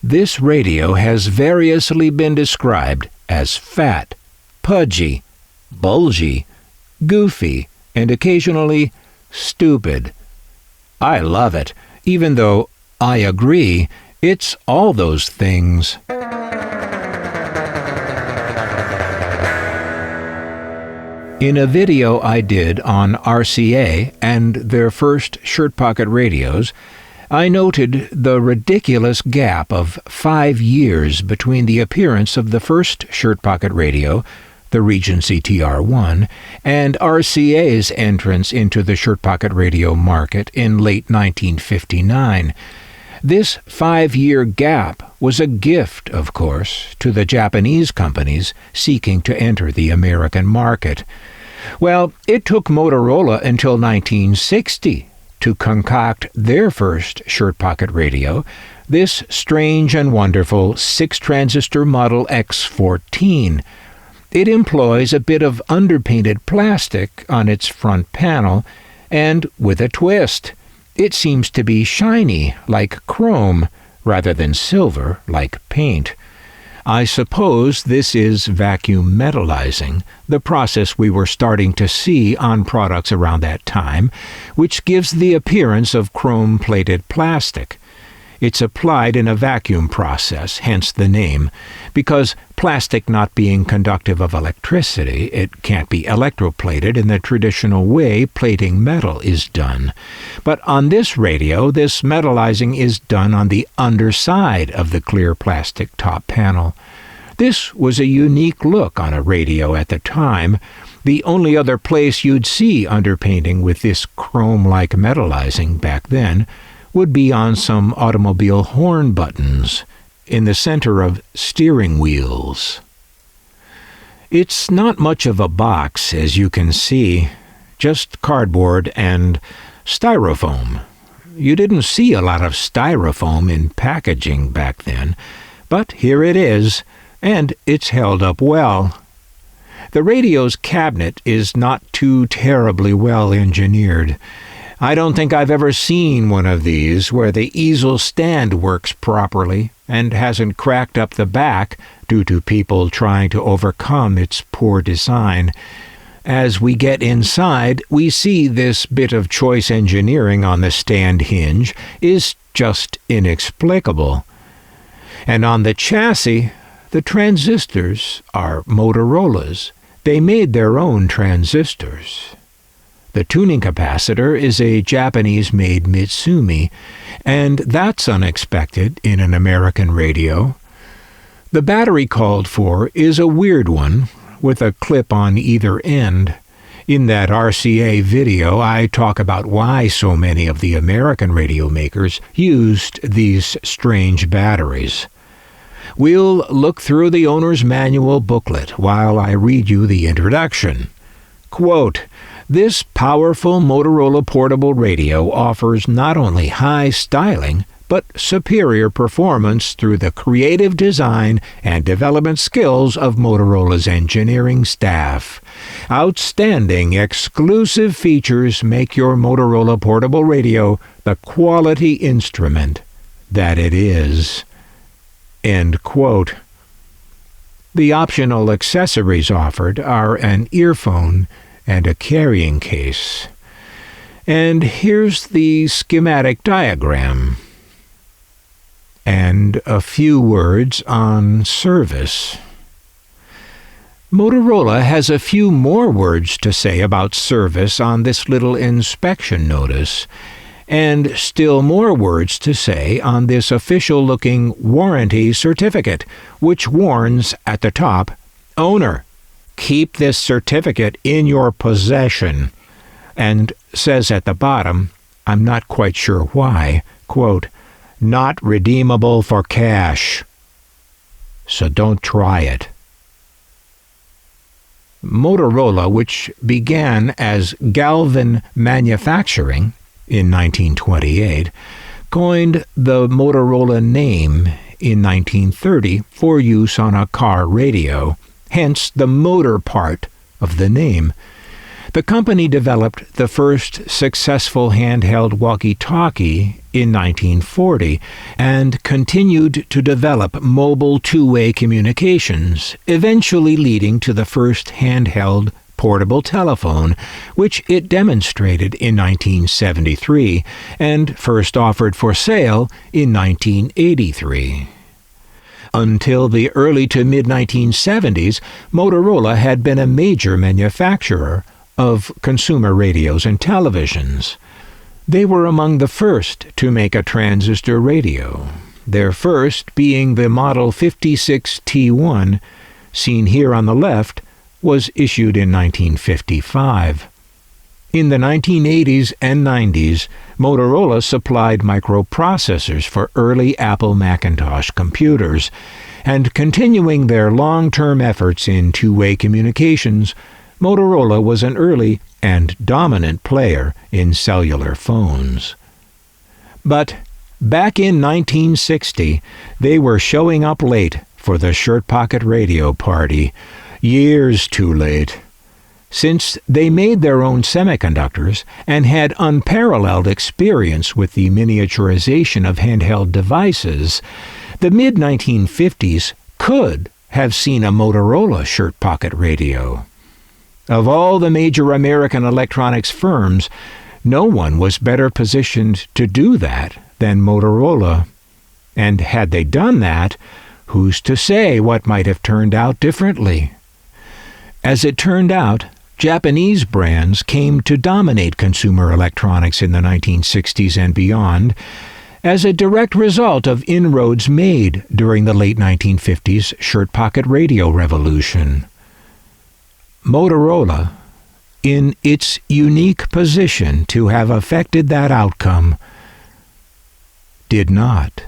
This radio has variously been described as fat, pudgy, bulgy, goofy, and occasionally stupid. I love it, even though I agree it's all those things. In a video I did on RCA and their first shirt pocket radios, I noted the ridiculous gap of 5 years between the appearance of the first shirt pocket radio, the Regency TR-1, and RCA's entrance into the shirt pocket radio market in late 1959. This 5-year gap was a gift, of course, to the Japanese companies seeking to enter the American market. Well, it took Motorola until 1960 to concoct their first shirt pocket radio, this strange and wonderful six-transistor Model X14. It employs a bit of underpainted plastic on its front panel, and with a twist. It seems to be shiny, like chrome, rather than silver, like paint. I suppose this is vacuum metalizing, the process we were starting to see on products around that time, which gives the appearance of chrome-plated plastic. It's applied in a vacuum process, hence the name. Because plastic not being conductive of electricity, it can't be electroplated in the traditional way plating metal is done. But on this radio, this metalizing is done on the underside of the clear plastic top panel. This was a unique look on a radio at the time. The only other place you'd see underpainting with this chrome-like metalizing back then would be on some automobile horn buttons in the center of steering wheels. It's not much of a box, as you can see, just cardboard and styrofoam. You didn't see a lot of styrofoam in packaging back then, but here it is, and it's held up well. The radio's cabinet is not too terribly well engineered. I don't think I've ever seen one of these where the easel stand works properly and hasn't cracked up the back due to people trying to overcome its poor design. As we get inside, we see this bit of choice engineering on the stand hinge is just inexplicable. And on the chassis, the transistors are Motorola's. They made their own transistors. The tuning capacitor is a Japanese-made Mitsumi, and that's unexpected in an American radio. The battery called for is a weird one, with a clip on either end. In that RCA video, I talk about why so many of the American radio makers used these strange batteries. We'll look through the owner's manual booklet while I read you the introduction. Quote, "This powerful Motorola portable radio offers not only high styling, but superior performance through the creative design and development skills of Motorola's engineering staff. Outstanding exclusive features make your Motorola portable radio the quality instrument that it is." End quote. The optional accessories offered are an earphone and a carrying case. And here's the schematic diagram. And a few words on service. Motorola has a few more words to say about service on this little inspection notice, and still more words to say on this official-looking warranty certificate, which warns at the top, "Owner, keep this certificate in your possession," and says at the bottom, I'm not quite sure why, quote, "not redeemable for cash. So don't try it." Motorola, which began as Galvin Manufacturing in 1928, coined the Motorola name in 1930 for use on a car radio, hence the motor part of the name. The company developed the first successful handheld walkie-talkie in 1940 and continued to develop mobile two-way communications, eventually leading to the first handheld portable telephone, which it demonstrated in 1973 and first offered for sale in 1983. Until the early to mid-1970s, Motorola had been a major manufacturer of consumer radios and televisions. They were among the first to make a transistor radio, their first being the Model 56 T1, seen here on the left, was issued in 1955. In the 1980s and 90s, Motorola supplied microprocessors for early Apple Macintosh computers, and continuing their long-term efforts in two-way communications, Motorola was an early and dominant player in cellular phones. But back in 1960, they were showing up late for the Shirt Pocket Radio party, years too late. Since they made their own semiconductors and had unparalleled experience with the miniaturization of handheld devices, the mid-1950s could have seen a Motorola Shirt Pocket Radio. Of all the major American electronics firms, no one was better positioned to do that than Motorola. And had they done that, who's to say what might have turned out differently? As it turned out, Japanese brands came to dominate consumer electronics in the 1960s and beyond as a direct result of inroads made during the late 1950s Shirt Pocket Radio revolution. Motorola, in its unique position to have affected that outcome, did not.